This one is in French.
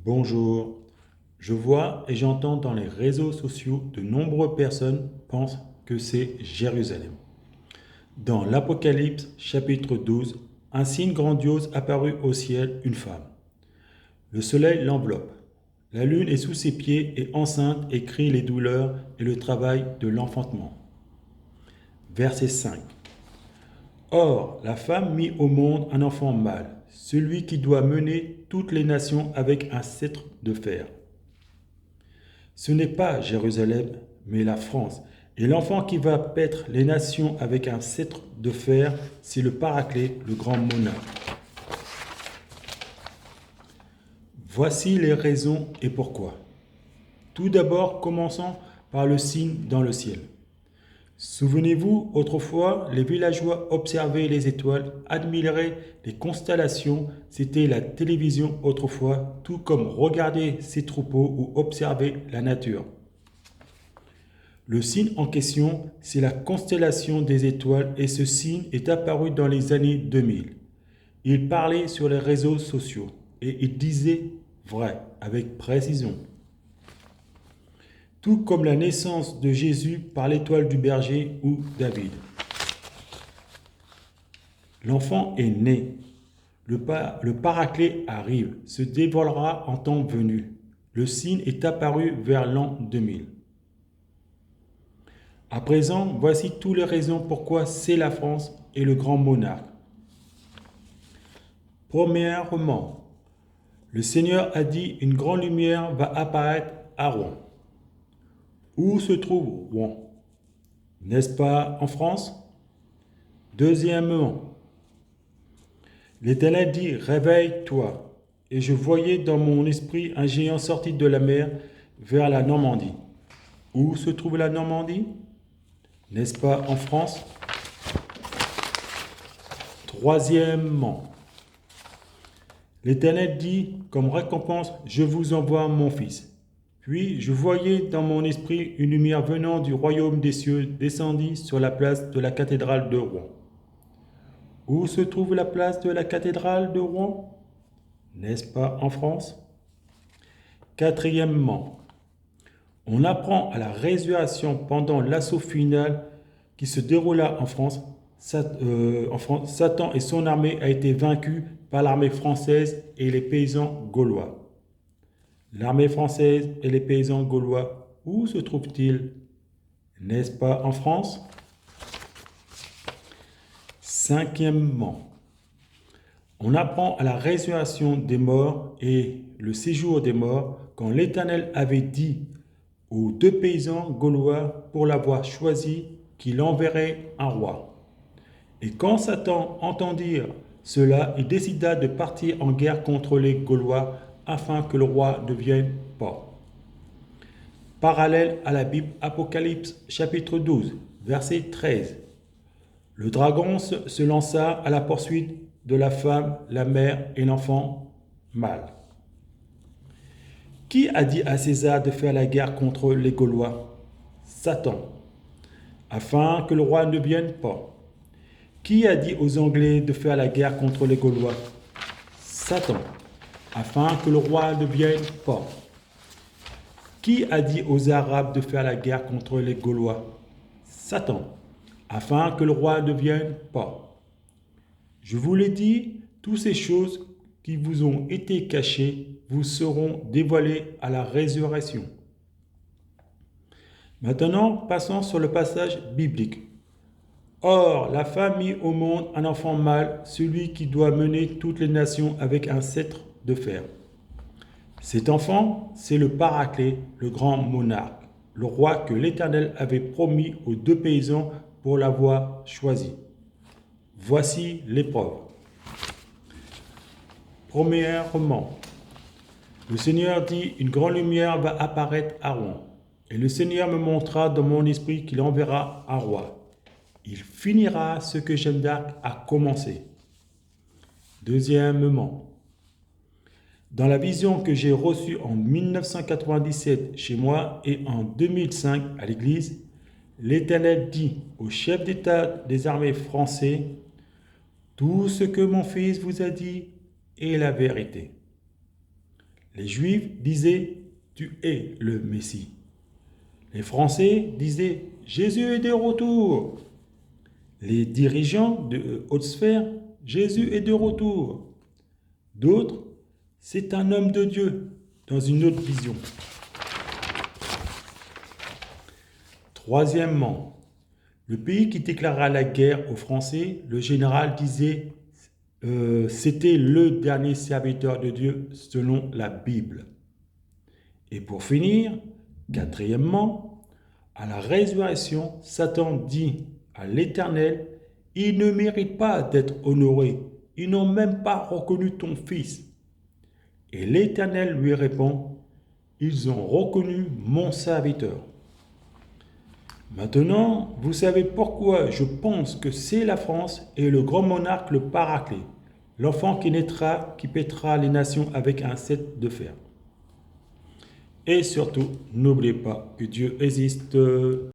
Bonjour. Je vois et j'entends dans les réseaux sociaux de nombreuses personnes pensent que c'est Jérusalem. Dans l'Apocalypse chapitre 12, un signe grandiose apparut au ciel, une femme. Le soleil l'enveloppe. La lune est sous ses pieds et enceinte et crie les douleurs et le travail de l'enfantement. Verset 5. Or, la femme mit au monde un enfant mâle, celui qui doit mener toutes les nations avec un sceptre de fer. Ce n'est pas Jérusalem, mais la France. Et l'enfant qui va paître les nations avec un sceptre de fer, c'est le Paraclet, le grand monarque. Voici les raisons et pourquoi. Tout d'abord, commençons par le signe dans le ciel. Souvenez-vous, autrefois, les villageois observaient les étoiles, admiraient les constellations, c'était la télévision autrefois, tout comme regarder ces troupeaux ou observer la nature. Le signe en question, c'est la constellation des étoiles et ce signe est apparu dans les années 2000. Il parlait sur les réseaux sociaux et il disait vrai, avec précision. Tout comme la naissance de Jésus par l'étoile du berger ou David. L'enfant est né. Le Paraclet arrive, se dévoilera en temps venu. Le signe est apparu vers l'an 2000. À présent, voici toutes les raisons pourquoi c'est la France et le grand monarque. Premièrement, le Seigneur a dit une grande lumière va apparaître à Rouen. Où se trouve Rouen? N'est-ce pas en France? Deuxièmement, l'Éternel dit réveille-toi. Et je voyais dans mon esprit un géant sorti de la mer vers la Normandie. Où se trouve la Normandie? N'est-ce pas en France? Troisièmement, l'Éternel dit comme récompense, je vous envoie mon fils. Puis je voyais dans mon esprit une lumière venant du royaume des cieux descendit sur la place de la cathédrale de Rouen. Où se trouve la place de la cathédrale de Rouen? N'est-ce pas en France? Quatrièmement, on apprend à la résurrection pendant l'assaut final qui se déroula en France. Satan et son armée a été vaincu par l'armée française et les paysans gaulois. L'armée française et les paysans gaulois, où se trouvent-ils? N'est-ce pas en France? Cinquièmement, on apprend à la résurrection des morts et le séjour des morts quand l'Éternel avait dit aux deux paysans gaulois pour l'avoir choisi qu'il enverrait un roi. Et quand Satan entendit cela, il décida de partir en guerre contre les Gaulois afin que le roi ne vienne pas. Parallèle à la Bible, Apocalypse chapitre 12, verset 13. Le dragon se lança à la poursuite de la femme, la mère et l'enfant mâle. Qui a dit à César de faire la guerre contre les Gaulois? Satan, afin que le roi ne vienne pas. Qui a dit aux Anglais de faire la guerre contre les Gaulois? Satan, afin que le roi ne vienne pas. Qui a dit aux Arabes de faire la guerre contre les Gaulois? Satan, afin que le roi ne vienne pas. Je vous l'ai dit, toutes ces choses qui vous ont été cachées vous seront dévoilées à la résurrection. Maintenant, passons sur le passage biblique. Or, la femme mit au monde un enfant mâle, celui qui doit mener toutes les nations avec un sceptre de fer. Cet enfant, c'est le Paraclet, le grand monarque, le roi que l'Éternel avait promis aux deux paysans pour l'avoir choisi. Voici l'épreuve. Premièrement, le Seigneur dit, une grande lumière va apparaître à Rouen. Et le Seigneur me montra dans mon esprit qu'il enverra un roi. Il finira ce que Jeanne d'Arc a commencé. Deuxièmement, dans la vision que j'ai reçue en 1997 chez moi et en 2005 à l'église, l'Éternel dit au chef d'État des armées français, tout ce que mon fils vous a dit est la vérité. Les Juifs disaient « Tu es le Messie ». Les Français disaient « Jésus est de retour ». Les dirigeants de haute sphère « Jésus est de retour ». D'autres « C'est un homme de Dieu » dans une autre vision. Troisièmement, le pays qui déclara la guerre aux Français, le général disait c'était le dernier serviteur de Dieu selon la Bible. Et pour finir, quatrièmement, à la résurrection, Satan dit à l'Éternel, ils ne méritent pas d'être honorés, ils n'ont même pas reconnu ton fils. Et l'Éternel lui répond, ils ont reconnu mon serviteur. Maintenant, vous savez pourquoi je pense que c'est la France et le grand monarque le Paraclet, l'enfant qui naîtra, qui pètera les nations avec un cep de fer. Et surtout, n'oubliez pas que Dieu existe.